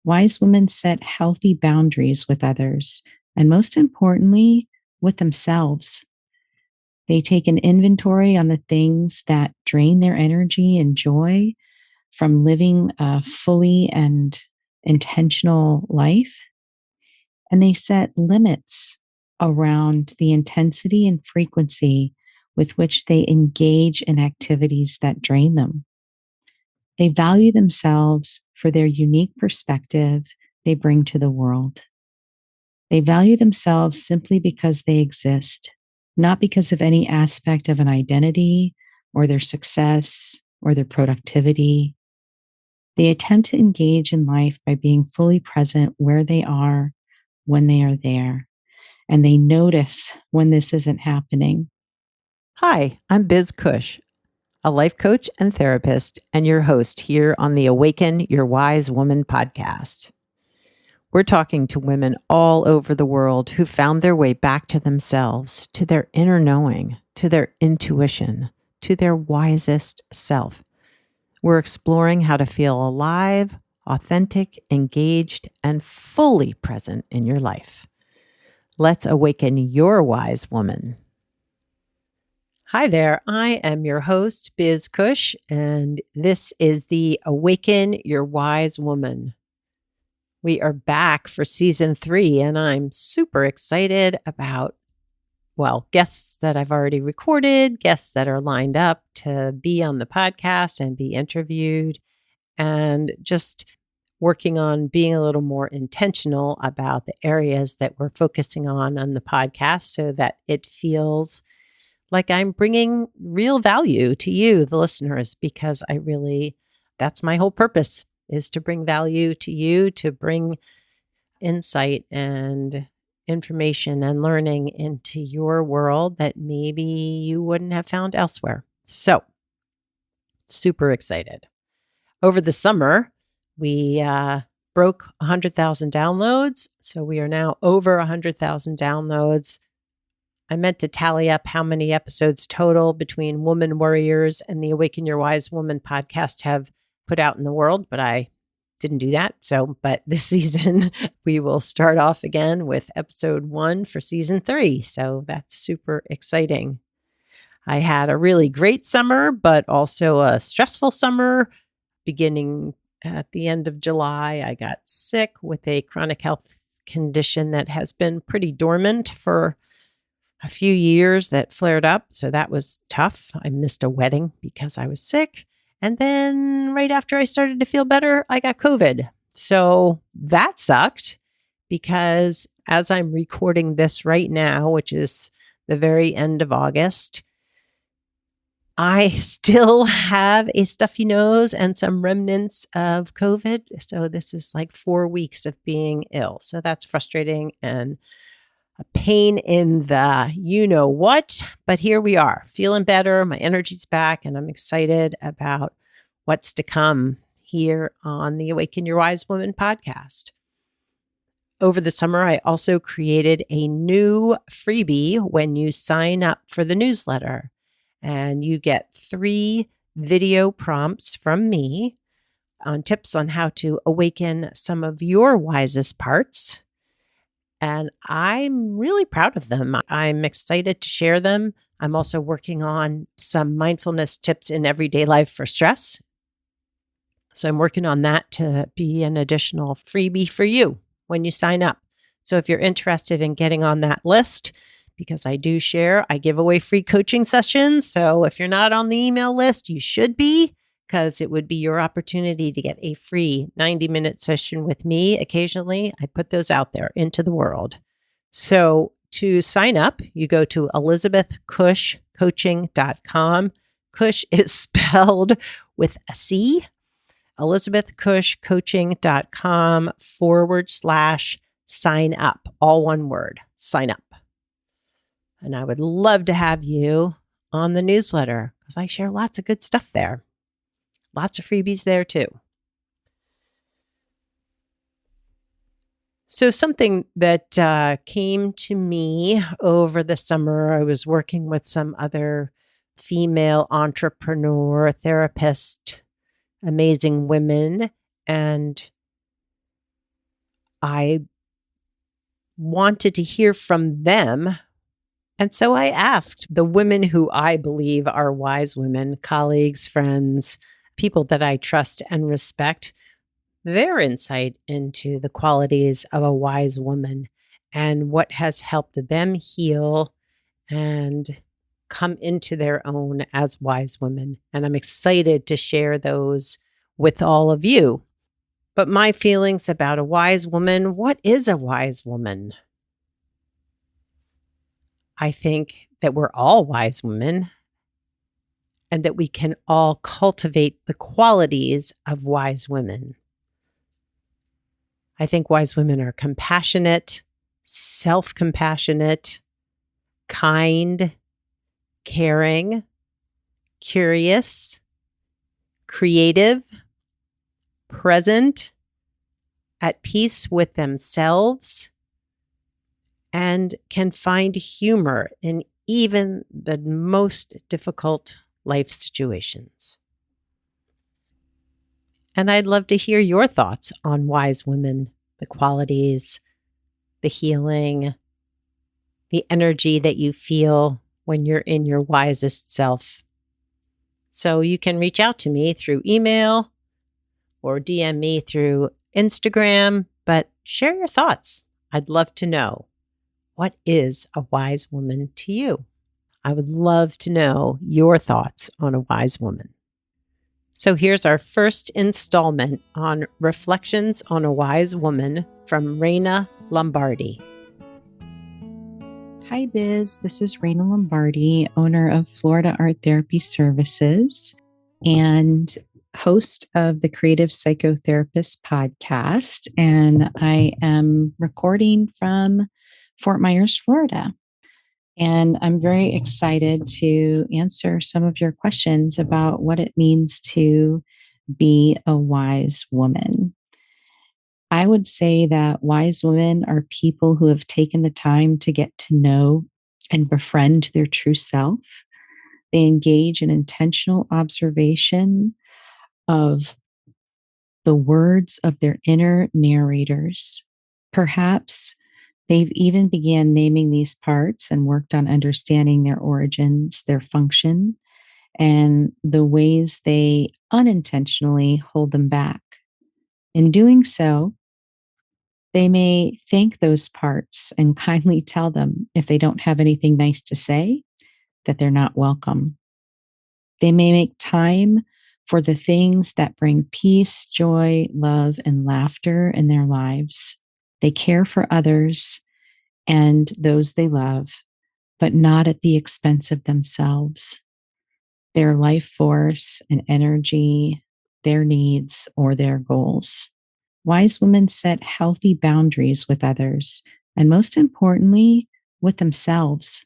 Wise women set healthy boundaries with others, and most importantly, with themselves. They take an inventory on the things that drain their energy and joy from living a fully and intentional life. And they set limits around the intensity and frequency with which they engage in activities that drain them. They value themselves for their unique perspective they bring to the world. They value themselves simply because they exist, not because of any aspect of an identity or their success or their productivity. They attempt to engage in life by being fully present where they are when they are there, and they notice when this isn't happening. Hi, I'm Biz Cush, a life coach and therapist, and your host here on the Awaken Your Wise Woman podcast. We're talking to women all over the world who found their way back to themselves, to their inner knowing, to their intuition, to their wisest self. We're exploring how to feel alive, authentic, engaged, and fully present in your life. Let's awaken your wise woman. Hi there, I am your host, Biz Cush, and this is the Awaken Your Wise Woman. We are back for season 3, and I'm super excited about, guests that I've already recorded, guests that are lined up to be on the podcast and be interviewed, and just working on being a little more intentional about the areas that we're focusing on the podcast so that it feels like I'm bringing real value to you, the listeners, because that's my whole purpose, is to bring value to you, to bring insight and information and learning into your world that maybe you wouldn't have found elsewhere. So, super excited. Over the summer, we broke 100,000 downloads. So we are now over 100,000 downloads. I meant to tally up how many episodes total between Woman Warriors and the Awaken Your Wise Woman podcast have put out in the world, but I didn't do that. But this season, we will start off again with episode 1 for season 3. So that's super exciting. I had a really great summer, but also a stressful summer. Beginning at the end of July, I got sick with a chronic health condition that has been pretty dormant for a few years that flared up. So that was tough. I missed a wedding because I was sick. And then right after I started to feel better, I got COVID. So that sucked because as I'm recording this right now, which is the very end of August, I still have a stuffy nose and some remnants of COVID. So this is like 4 weeks of being ill. So that's frustrating and a pain in the you-know-what, but here we are, feeling better. My energy's back, and I'm excited about what's to come here on the Awaken Your Wise Woman podcast. Over the summer, I also created a new freebie when you sign up for the newsletter, and you get 3 video prompts from me on tips on how to awaken some of your wisest parts. And I'm really proud of them. I'm excited to share them. I'm also working on some mindfulness tips in everyday life for stress. So I'm working on that to be an additional freebie for you when you sign up. So if you're interested in getting on that list, because I do share, I give away free coaching sessions. So if you're not on the email list, you should be, because it would be your opportunity to get a free 90-minute session with me occasionally. I put those out there into the world. So to sign up, you go to elizabethcushcoaching.com. Cush is spelled with a C. elizabethcushcoaching.com/sign up. All one word, sign up. And I would love to have you on the newsletter because I share lots of good stuff there. Lots of freebies there too. So something that came to me over the summer, I was working with some other female entrepreneur, therapist, amazing women, and I wanted to hear from them. And so I asked the women who I believe are wise women, colleagues, friends, people that I trust and respect, their insight into the qualities of a wise woman and what has helped them heal and come into their own as wise women. And I'm excited to share those with all of you. But my feelings about a wise woman, what is a wise woman? I think that we're all wise women and that we can all cultivate the qualities of wise women. I think wise women are compassionate, self-compassionate, kind, caring, curious, creative, present, at peace with themselves, and can find humor in even the most difficult life situations. And I'd love to hear your thoughts on wise women, the qualities, the healing, the energy that you feel when you're in your wisest self. So you can reach out to me through email or DM me through Instagram, but share your thoughts. I'd love to know, what is a wise woman to you? I would love to know your thoughts on a wise woman. So here's our first installment on Reflections on a Wise Woman from Raina Lombardi. Hi, Biz. This is Raina Lombardi, owner of Florida Art Therapy Services and host of the Creative Psychotherapist podcast. And I am recording from Fort Myers, Florida. And I'm very excited to answer some of your questions about what it means to be a wise woman. I would say that wise women are people who have taken the time to get to know and befriend their true self. They engage in intentional observation of the words of their inner narrators. Perhaps they've even began naming these parts and worked on understanding their origins, their function, and the ways they unintentionally hold them back. In doing so, they may thank those parts and kindly tell them if they don't have anything nice to say, that they're not welcome. They may make time for the things that bring peace, joy, love, and laughter in their lives. They care for others and those they love, but not at the expense of themselves, their life force and energy, their needs, or their goals. Wise women set healthy boundaries with others, and most importantly, with themselves.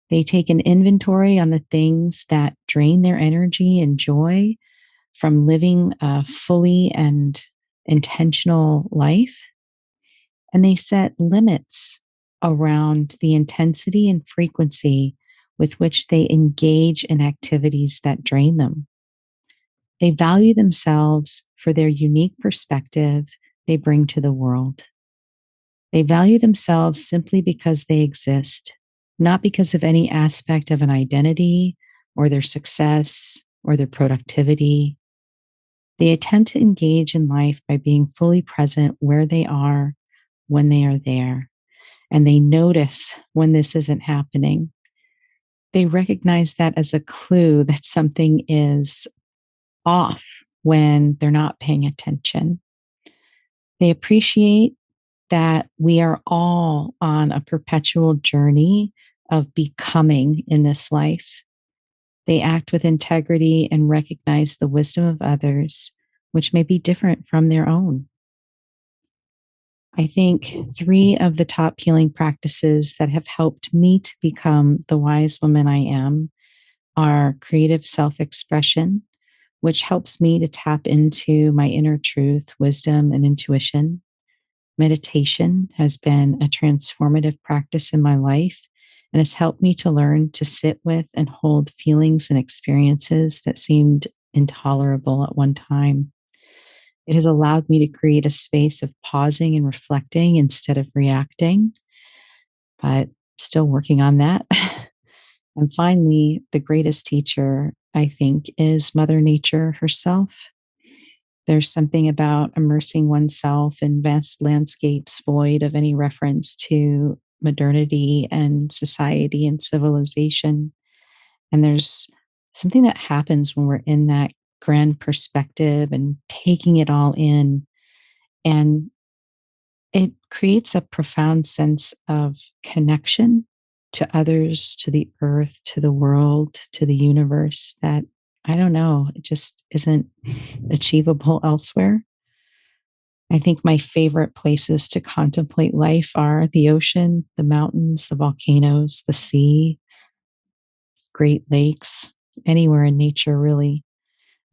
They take an inventory on the things that drain their energy and joy from living a fully and intentional life. And they set limits around the intensity and frequency with which they engage in activities that drain them. They value themselves for their unique perspective they bring to the world. They value themselves simply because they exist, not because of any aspect of an identity or their success or their productivity. They attempt to engage in life by being fully present where they are when they are there, and they notice when this isn't happening. They recognize that as a clue that something is off when they're not paying attention. They appreciate that we are all on a perpetual journey of becoming in this life. They act with integrity and recognize the wisdom of others, which may be different from their own. I think three of the top healing practices that have helped me to become the wise woman I am are creative self expression, which helps me to tap into my inner truth, wisdom, and intuition. Meditation has been a transformative practice in my life and has helped me to learn to sit with and hold feelings and experiences that seemed intolerable at one time. It has allowed me to create a space of pausing and reflecting instead of reacting, but still working on that. And finally, the greatest teacher, I think, is Mother Nature herself. There's something about immersing oneself in vast landscapes void of any reference to modernity and society and civilization. And there's something that happens when we're in that grand perspective and taking it all in. And it creates a profound sense of connection to others, to the earth, to the world, to the universe that I don't know, it just isn't achievable elsewhere. I think my favorite places to contemplate life are the ocean, the mountains, the volcanoes, the sea, Great Lakes, anywhere in nature, really.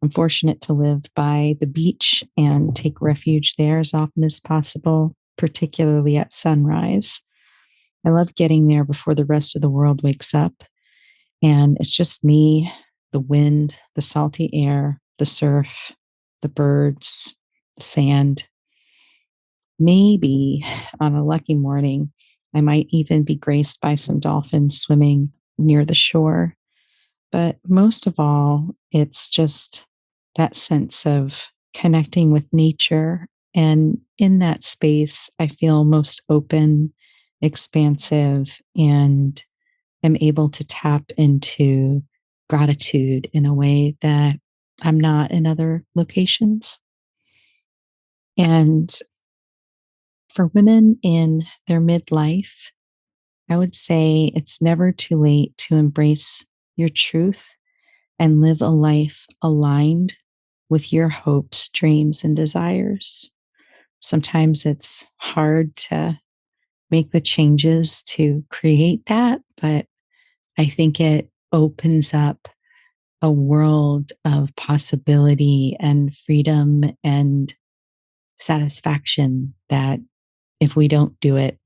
I'm fortunate to live by the beach and take refuge there as often as possible, particularly at sunrise. I love getting there before the rest of the world wakes up. And it's just me, the wind, the salty air, the surf, the birds, the sand. Maybe on a lucky morning, I might even be graced by some dolphins swimming near the shore. But most of all, it's just that sense of connecting with nature. And in that space, I feel most open, expansive, and am able to tap into gratitude in a way that I'm not in other locations. And for women in their midlife, I would say it's never too late to embrace your truth and live a life aligned with your hopes, dreams, and desires. Sometimes it's hard to make the changes to create that, but I think it opens up a world of possibility and freedom and satisfaction that if we don't do it,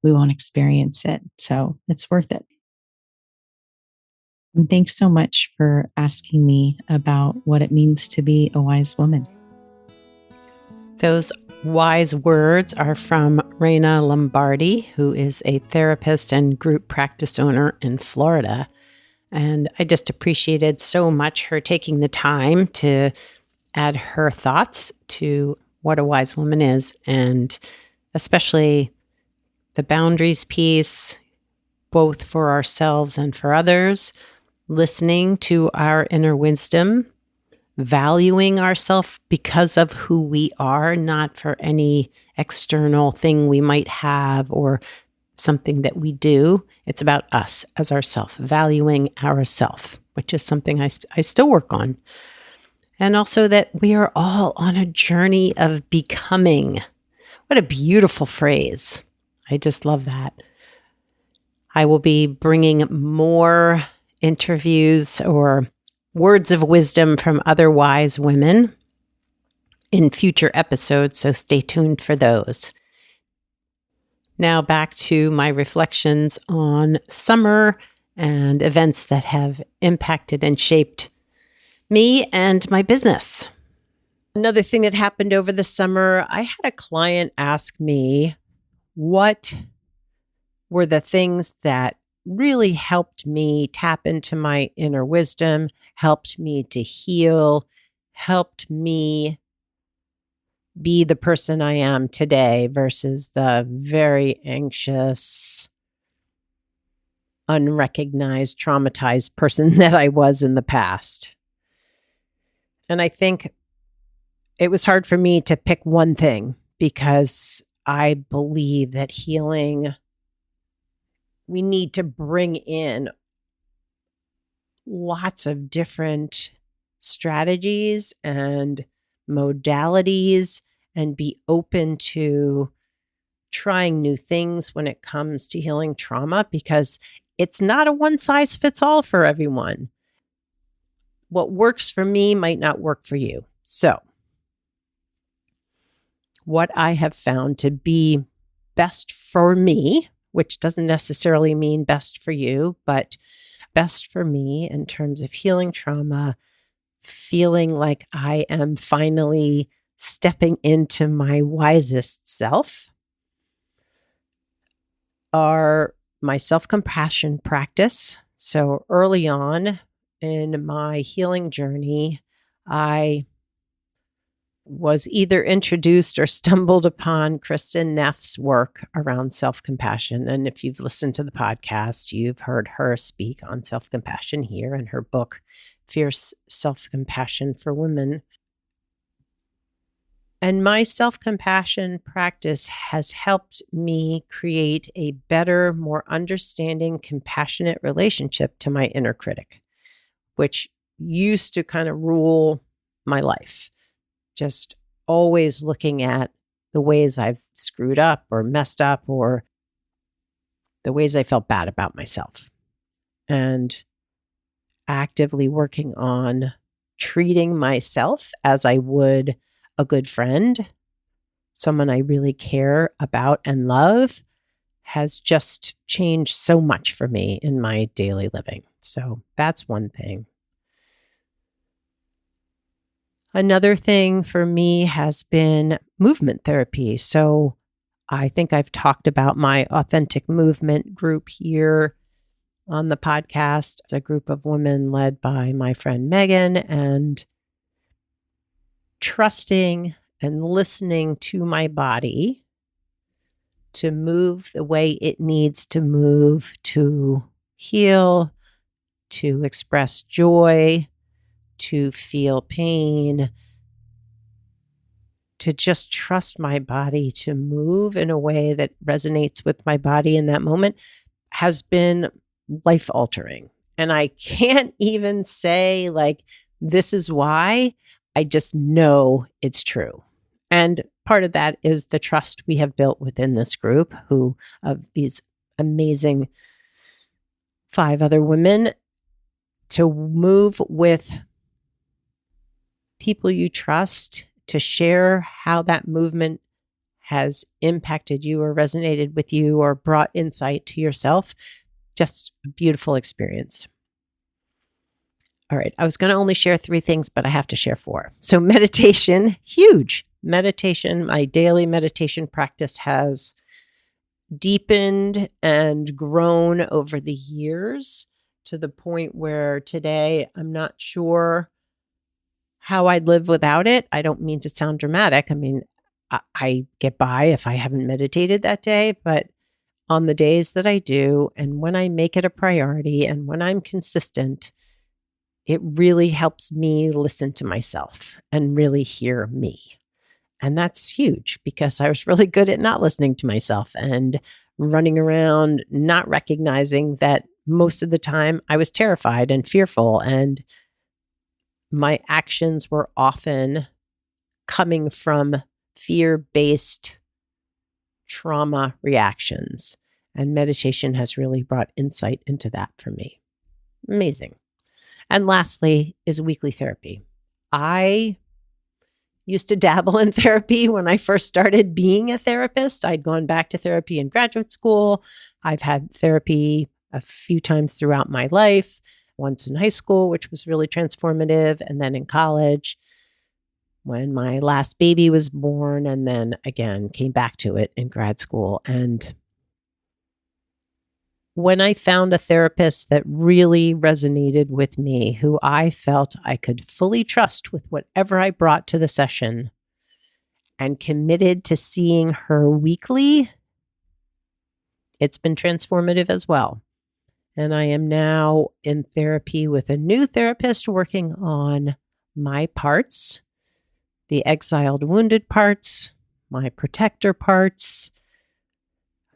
we won't experience it. So it's worth it. And thanks so much for asking me about what it means to be a wise woman. Those wise words are from Raina Lombardi, who is a therapist and group practice owner in Florida. And I just appreciated so much her taking the time to add her thoughts to what a wise woman is, and especially the boundaries piece, both for ourselves and for others, listening to our inner wisdom, valuing ourselves because of who we are, not for any external thing we might have or something that we do. It's about us as ourself, valuing ourself, which is something I still work on. And also that we are all on a journey of becoming. What a beautiful phrase. I just love that. I will be bringing more interviews or words of wisdom from other wise women in future episodes, so stay tuned for those. Now back to my reflections on summer and events that have impacted and shaped me and my business. Another thing that happened over the summer, I had a client ask me what were the things that really helped me tap into my inner wisdom, helped me to heal, helped me be the person I am today versus the very anxious, unrecognized, traumatized person that I was in the past. And I think it was hard for me to pick one thing because I believe that healing, we need to bring in lots of different strategies and modalities and be open to trying new things when it comes to healing trauma, because it's not a one size fits all for everyone. What works for me might not work for you. So, what I have found to be best for me, which doesn't necessarily mean best for you, but best for me in terms of healing trauma, feeling like I am finally stepping into my wisest self are my self-compassion practice. So early on in my healing journey, I was either introduced or stumbled upon Kristen Neff's work around self-compassion. And if you've listened to the podcast, you've heard her speak on self-compassion here in her book, Fierce Self-Compassion for Women. And my self-compassion practice has helped me create a better, more understanding, compassionate relationship to my inner critic, which used to kind of rule my life. Just always looking at the ways I've screwed up or messed up or the ways I felt bad about myself, and actively working on treating myself as I would a good friend, someone I really care about and love, has just changed so much for me in my daily living. So that's one thing. Another thing for me has been movement therapy. So I think I've talked about my authentic movement group here on the podcast. It's a group of women led by my friend Megan, and trusting and listening to my body to move the way it needs to move, to heal, to express joy, to feel pain, to just trust my body to move in a way that resonates with my body in that moment has been life altering. And I can't even say, like, this is why. I just know it's true. And part of that is the trust we have built within this group, who of these amazing 5 other women, to move with people you trust, to share how that movement has impacted you or resonated with you or brought insight to yourself. Just a beautiful experience. All right. I was going to only share 3 things, but I have to share 4. So meditation, huge. Meditation, my daily meditation practice has deepened and grown over the years to the point where today I'm not sure how I'd live without it. I don't mean to sound dramatic. I mean, I get by if I haven't meditated that day, but on the days that I do, and when I make it a priority and when I'm consistent, it really helps me listen to myself and really hear me. And that's huge because I was really good at not listening to myself and running around, not recognizing that most of the time I was terrified and fearful, and my actions were often coming from fear-based trauma reactions. And meditation has really brought insight into that for me. Amazing. And lastly is weekly therapy. I used to dabble in therapy when I first started being a therapist. I'd gone back to therapy in graduate school. I've had therapy a few times throughout my life, once in high school, which was really transformative, and then in college when my last baby was born, and then again came back to it in grad school. And when I found a therapist that really resonated with me, who I felt I could fully trust with whatever I brought to the session, and committed to seeing her weekly, it's been transformative as well. And I am now in therapy with a new therapist working on my parts, the exiled wounded parts, my protector parts,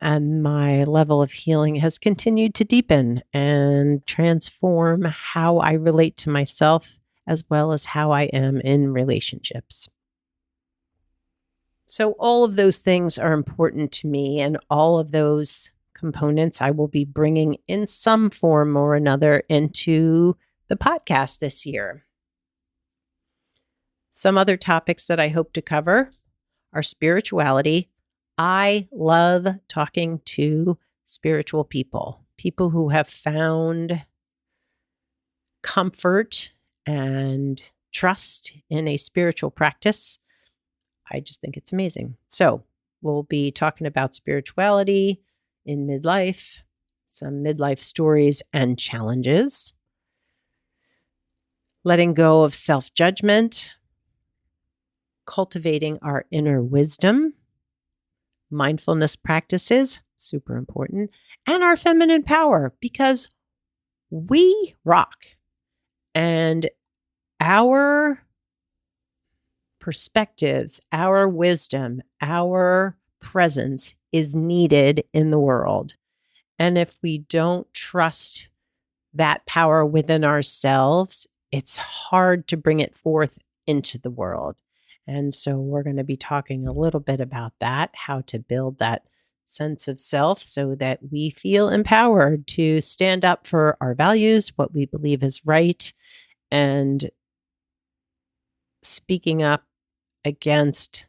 and my level of healing has continued to deepen and transform how I relate to myself as well as how I am in relationships. So all of those things are important to me, and all of those components I will be bringing in some form or another into the podcast this year. Some other topics that I hope to cover are spirituality. I love talking to spiritual people, people who have found comfort and trust in a spiritual practice. I just think it's amazing. So we'll be talking about spirituality in midlife, some midlife stories and challenges, letting go of self-judgment, cultivating our inner wisdom, mindfulness practices, super important, and our feminine power, because we rock. And our perspectives, our wisdom, our presence is needed in the world. And if we don't trust that power within ourselves, it's hard to bring it forth into the world. And so we're going to be talking a little bit about that, how to build that sense of self so that we feel empowered to stand up for our values, what we believe is right, and speaking up against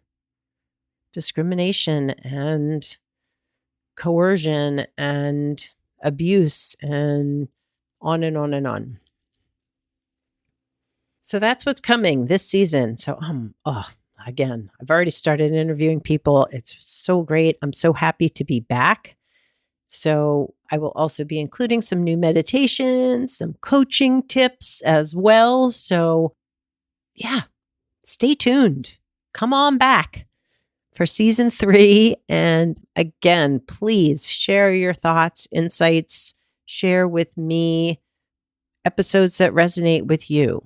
discrimination and coercion and abuse and on and on and on. So that's what's coming this season. So again, I've already started interviewing people. It's so great. I'm so happy to be back. So I will also be including some new meditations, some coaching tips as well. So yeah, stay tuned. Come on back for season 3. And again, please share your thoughts, insights, share with me episodes that resonate with you.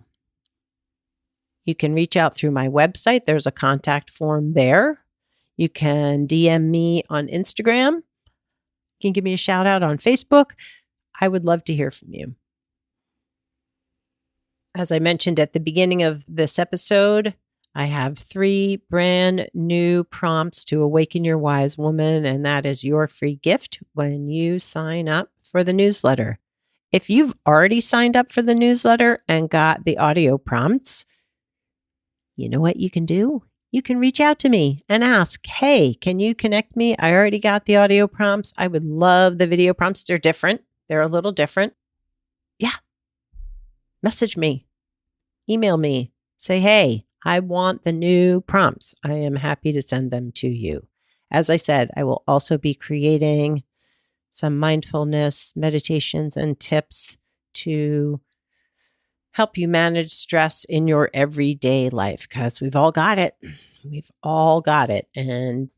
You can reach out through my website. There's a contact form there. You can DM me on Instagram. You can give me a shout out on Facebook. I would love to hear from you. As I mentioned at the beginning of this episode, I have 3 brand new prompts to Awaken Your Wise Woman, and that is your free gift when you sign up for the newsletter. If you've already signed up for the newsletter and got the audio prompts, you know what you can do? You can reach out to me and ask, hey, can you connect me? I already got the audio prompts. I would love the video prompts. They're different. They're a little different. Yeah. Message me. Email me. Say, hey, I want the new prompts. I am happy to send them to you. As I said, I will also be creating some mindfulness meditations and tips to help you manage stress in your everyday life, because we've all got it. We've all got it. And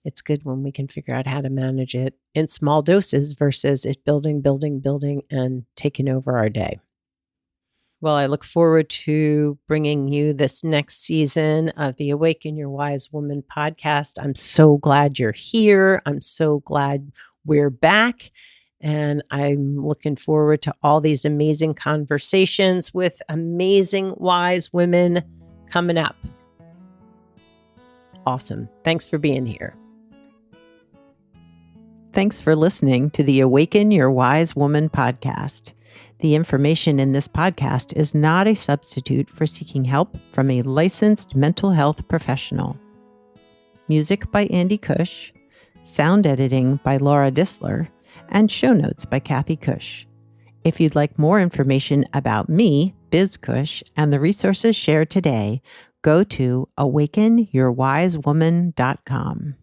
it's good when we can figure out how to manage it in small doses versus it building, and taking over our day. Well, I look forward to bringing you this next season of the Awaken Your Wise Woman podcast. I'm so glad you're here. I'm so glad we're back. And I'm looking forward to all these amazing conversations with amazing wise women coming up. Awesome. Thanks for being here. Thanks for listening to the Awaken Your Wise Woman podcast. The information in this podcast is not a substitute for seeking help from a licensed mental health professional. Music by Andy Cush, sound editing by Laura Disler, and show notes by Kathy Cush. If you'd like more information about me, Biz Cush, and the resources shared today, go to awakenyourwisewoman.com.